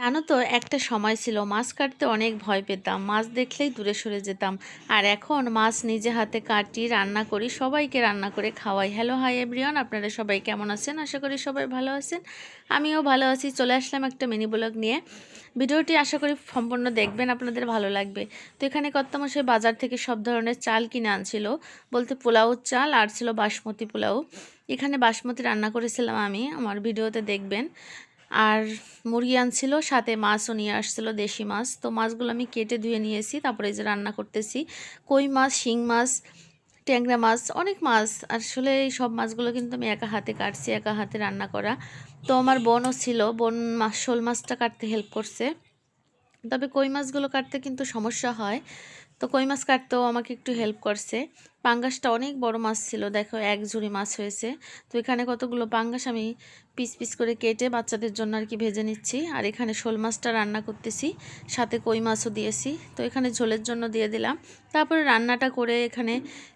জানো তো, একটা সময় ছিল মাছ কাটতে অনেক ভয় পেতাম, মাছ দেখলেই দূরে সরে যেতাম। আর এখন মাছ নিজে হাতে কাটি, রান্না করি, সবাইকে রান্না করে খাওয়াই। হ্যালো, হাই এভরিওয়ান, আপনারা সবাই কেমন আছেন? আশা করি সবাই ভালো আছেন। আমিও ভালো আছি। চলে আসলাম একটা মিনি ব্লগ নিয়ে। ভিডিওটি আশা করি সম্পূর্ণ দেখবেন, আপনাদের ভালো লাগবে। তো এখানে কর্তামশাই বাজার থেকে সব ধরনের চাল কিনে আনছিল, বলতে পোলাও চাল আর ছিল বাসমতি পোলাও। এখানে বাসমতি রান্না করেছিলাম আমি, আমার ভিডিওতে দেখবেন। আর মুরগি আনছিল, সাথে মাছও নিয়ে আসছিল, দেশি মাছ। তো মাছগুলো আমি কেটে ধুয়ে নিয়েছি, তারপরে এই যে রান্না করতেছি। কই মাছ, শিং মাছ, ট্যাংরা মাছ, অনেক মাছ। আসলে এই সব মাছগুলো কিন্তু আমি একা হাতে কাটছি, একা হাতে রান্না করা। তো আমার বোনও ছিল, বোন শোল মাছটা কাটতে হেল্প করছে। তবে কই মাছগুলো কাটতে কিন্তু সমস্যা হয়, তো কই মাছ কাটতেও আমাকে একটু হেল্প করছে। পাঙ্গাসটা অনেক বড় মাছ ছিল, দেখো এক ঝুড়ি মাছ হয়েছে। তো এখানে কতগুলো পাঙ্গাস আমি পিস পিস করে কেটে বাচ্চাদের জন্য আর কি ভেজে নিচ্ছি। আর এখানে শোল মাছটা রান্না করতেছি, সাথে কই মাছও দিয়েছি। তো এখানে ঝোলের জন্য দিয়ে দিলাম। তারপরে রান্নাটা করে এখানে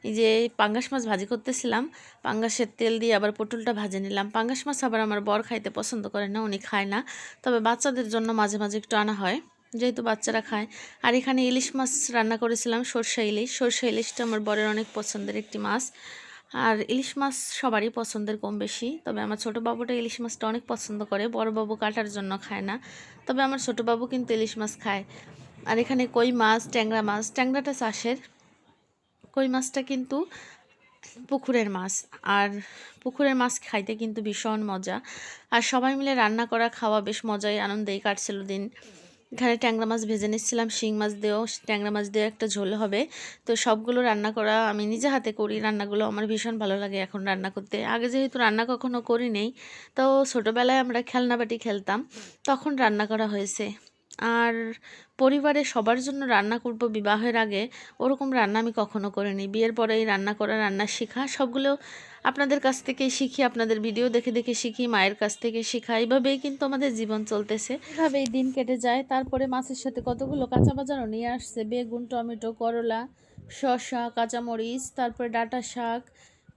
এই যে পাঙ্গাস মাছ ভাজি করতেছিলাম, পাঙ্গাসের তেল দিয়ে আবার পটলটা ভাজে নিলাম। পাঙ্গাস মাছ আবার আমার বর খাইতে পছন্দ করে না, উনি খায় না। তবে বাচ্চাদের জন্য মাঝে মাঝে একটু আনা হয়, যেহেতু বাচ্চারা খায়। আর এখানে ইলিশ মাছ রান্না করেছিলাম, সরষে ইলিশ। সরষে ইলিশটা আমার বরের অনেক পছন্দের একটি মাছ। আর ইলিশ মাছ সবারই পছন্দের কম বেশি, তবে আমার ছোটো বাবুটা ইলিশ মাছটা অনেক পছন্দ করে, বড় বাবু কাটার জন্য খায় না। তবে আমার ছোটো বাবু কিন্তু ইলিশ মাছ খায়। আর এখানে কই মাছ, ট্যাংরা মাছ, ট্যাংরাটা চাষের, কই মাছটা কিন্তু পুকুরের মাছ। আর পুকুরের মাছ খাইতে কিন্তু ভীষণ মজা। আর সবাই মিলে রান্না করা খাওয়া বেশ মজাই আনন্দেই কাটছিল দিন। এখানে ট্যাংরা মাছ ভেজে নিচ্ছিলাম, শিং মাছ দিয়েও, ট্যাংরা মাছ দিয়েও একটা ঝোল হবে। তো সবগুলো রান্না করা আমি নিজে হাতে করি, রান্নাগুলো আমার ভীষণ ভালো লাগে এখন রান্না করতে। আগে যেহেতু রান্না কখনো করি নেই, তো ছোটোবেলায় আমরা খেলনাবাটি খেলতাম, তখন রান্না করা হয়েছে। আর পরিবারে সবার জন্য রান্না করব বিবাহের আগে, ওরকম রান্না আমি কখনো করিনি। বিয়ের পরেই রান্না করা, রান্না শেখা, সবগুলো আপনাদের কাছ থেকেই শিখি, আপনাদের ভিডিও দেখে দেখে শিখি, মায়ের কাছ থেকে শেখা। এইভাবেই কিন্তু আমাদের জীবন চলতেছে, এভাবেই দিন কেটে যায়। তারপরে মাছের সাথে কতগুলো কাঁচা বাজারও নিয়ে আসছে, বেগুন, টমেটো, করলা, শসা, কাঁচামরিচ, তারপরে ডাঁটা শাক,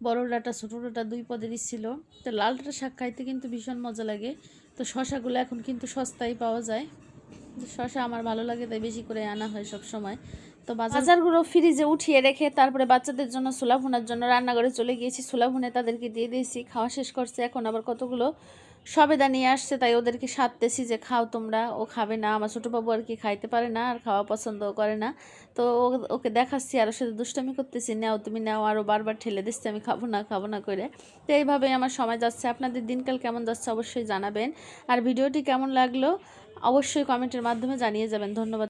বড় ডাঁটা ছোটো ডাঁটা দুই পদেরই ছিল। তো লাল ডাঁটা শাক খাইতে কিন্তু ভীষণ মজা লাগে। তো শসাগুলো এখন কিন্তু সস্তায় পাওয়া যায়, শসা আমার ভালো লাগে, তাই বেশি করে আনা হয় সব সময়। তো বাজারগুলো ফ্রিজে উঠিয়ে রেখে তারপরে বাচ্চাদের জন্য ছোলা ভুনার জন্য রান্নাঘরে চলে গিয়েছি। ছোলা ভুনে তাদেরকে দিয়ে দিয়েছি, খাওয়া শেষ করছে। এখন আবার কতগুলো সবেদা নিয়ে আসছে, তাই ওদেরকে সাধতেছি যে খাও তোমরা। ও খাবে না, আমার ছোটো বাবু আর কি খাইতে পারে না, আর খাওয়া পছন্দও করে না। তো ওকে দেখাচ্ছি, আরও সাথে দুষ্টামি করতেছি, নাও তুমি নাও, আরও বারবার ঠেলে দিচ্ছে আমি খাবো না খাবো না করে। তো এইভাবেই আমার সময় যাচ্ছে। আপনাদের দিনকাল কেমন যাচ্ছে অবশ্যই জানাবেন। আর ভিডিওটি কেমন লাগলো অবশ্যই কমেন্টের মাধ্যমে জানিয়ে যাবেন। ধন্যবাদ।